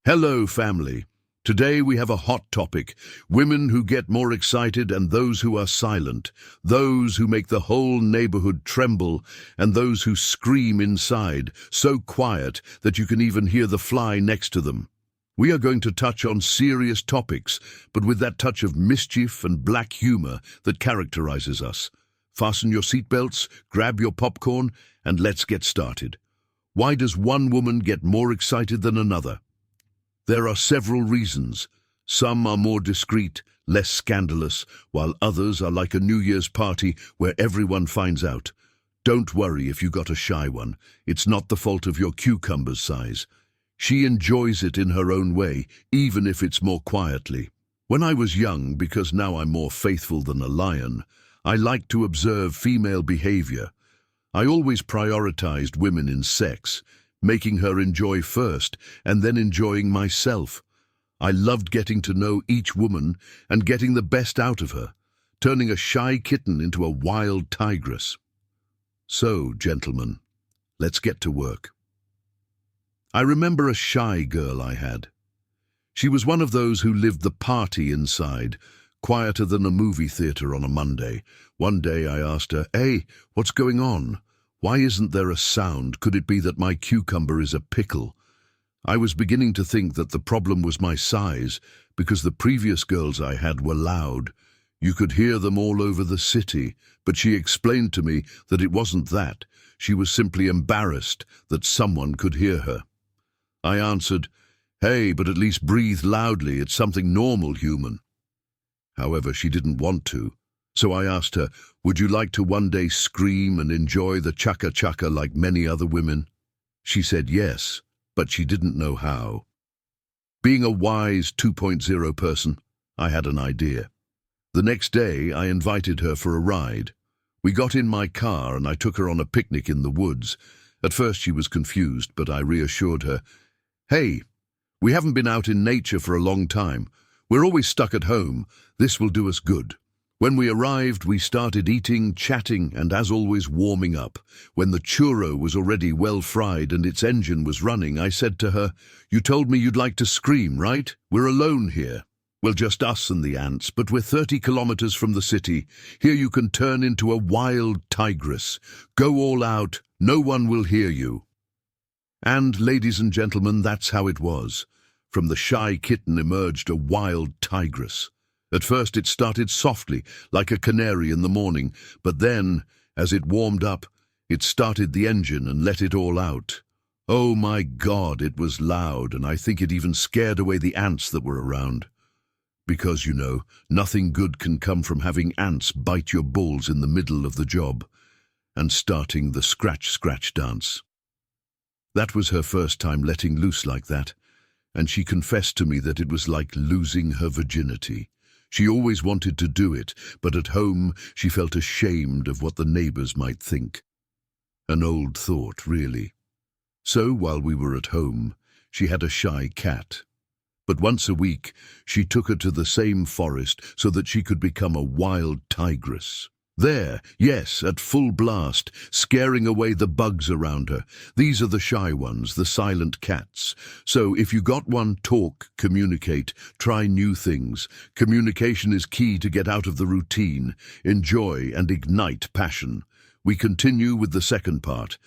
Hello, family. Today we have a hot topic: women who get more excited and those who are silent, those who make the whole neighborhood tremble, and those who scream inside, so quiet that you can even hear the fly next to them. We are going to touch on serious topics, but with that touch of mischief and black humor that characterizes us. Fasten your seatbelts, grab your popcorn, and let's get started. Why does one woman get more excited than another? There are several reasons. Some are more discreet, less scandalous, while others are like a New Year's party where everyone finds out. Don't worry if you got a shy one. It's not the fault of your cucumber's size. She enjoys it in her own way, even if it's more quietly. When I was young, because now I'm more faithful than a lion, I liked to observe female behavior. I always prioritized women in sex, making her enjoy first and then enjoying myself. I loved getting to know each woman and getting the best out of her, turning a shy kitten into a wild tigress. So, gentlemen, let's get to work. I remember a shy girl I had. She was one of those who lived the party inside, quieter than a movie theater on a Monday. One day I asked her, "Hey, what's going on? Why isn't there a sound? Could it be that my cucumber is a pickle?" I was beginning to think that the problem was my size, because the previous girls I had were loud. You could hear them all over the city, but she explained to me that it wasn't that. She was simply embarrassed that someone could hear her. I answered, "Hey, but at least breathe loudly. It's something normal, human." However, she didn't want to. So I asked her, "Would you like to one day scream and enjoy the chaka-chaka like many other women?" She said yes, but she didn't know how. Being a wise 2.0 person, I had an idea. The next day, I invited her for a ride. We got in my car and I took her on a picnic in the woods. At first she was confused, but I reassured her, "Hey, we haven't been out in nature for a long time. We're always stuck at home. This will do us good." When we arrived, we started eating, chatting, and as always, warming up. When the churro was already well fried and its engine was running, I said to her, "You told me you'd like to scream, right? We're alone here. Well, just us and the ants, but we're 30 kilometers from the city. Here you can turn into a wild tigress. Go all out. No one will hear you." And, ladies and gentlemen, that's how it was. From the shy kitten emerged a wild tigress. At first it started softly, like a canary in the morning, but then, as it warmed up, it started the engine and let it all out. Oh my God, it was loud, and I think it even scared away the ants that were around. Because, you know, nothing good can come from having ants bite your balls in the middle of the job and starting the scratch-scratch dance. That was her first time letting loose like that, and she confessed to me that it was like losing her virginity. She always wanted to do it, but at home she felt ashamed of what the neighbors might think. An old thought, really. So while we were at home, she had a shy cat. But once a week, she took her to the same forest so that she could become a wild tigress. There, yes, at full blast, scaring away the bugs around her. These are the shy ones, the silent cats. So if you got one, talk, communicate, try new things. Communication is key to get out of the routine, enjoy and ignite passion. We continue with the second part.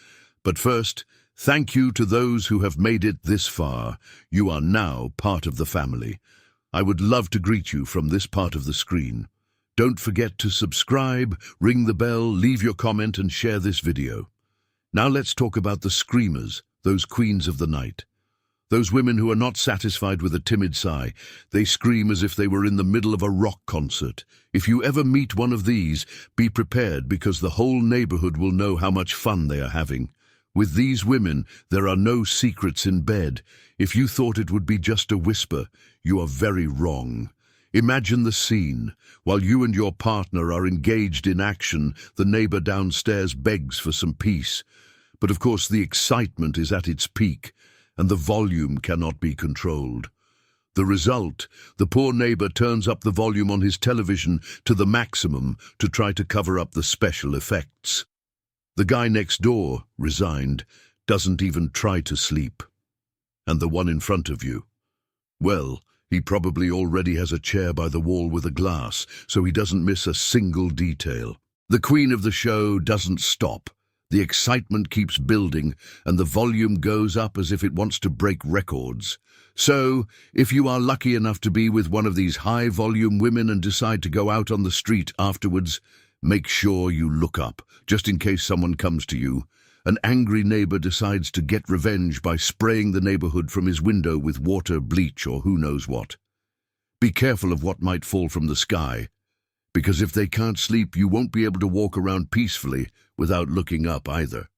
But first, thank you to those who have made it this far. You are now part of the family. I would love to greet you from this part of the screen. Don't forget to subscribe, ring the bell, leave your comment and share this video. Now let's talk about the screamers, those queens of the night. Those women who are not satisfied with a timid sigh. They scream as if they were in the middle of a rock concert. If you ever meet one of these, be prepared because the whole neighborhood will know how much fun they are having. With these women, there are no secrets in bed. If you thought it would be just a whisper, you are very wrong. Imagine the scene. While you and your partner are engaged in action, the neighbor downstairs begs for some peace. But of course the excitement is at its peak, and the volume cannot be controlled. The result, the poor neighbor turns up the volume on his television to the maximum to try to cover up the special effects. The guy next door, resigned, doesn't even try to sleep. And the one in front of you, Well, he probably already has a chair by the wall with a glass, so he doesn't miss a single detail. The queen of the show doesn't stop. The excitement keeps building, and the volume goes up as if it wants to break records. So, if you are lucky enough to be with one of these high-volume women and decide to go out on the street afterwards, make sure you look up, just in case someone comes to you. An angry neighbor decides to get revenge by spraying the neighborhood from his window with water, bleach, or who knows what. Be careful of what might fall from the sky, because if they can't sleep, you won't be able to walk around peacefully without looking up either.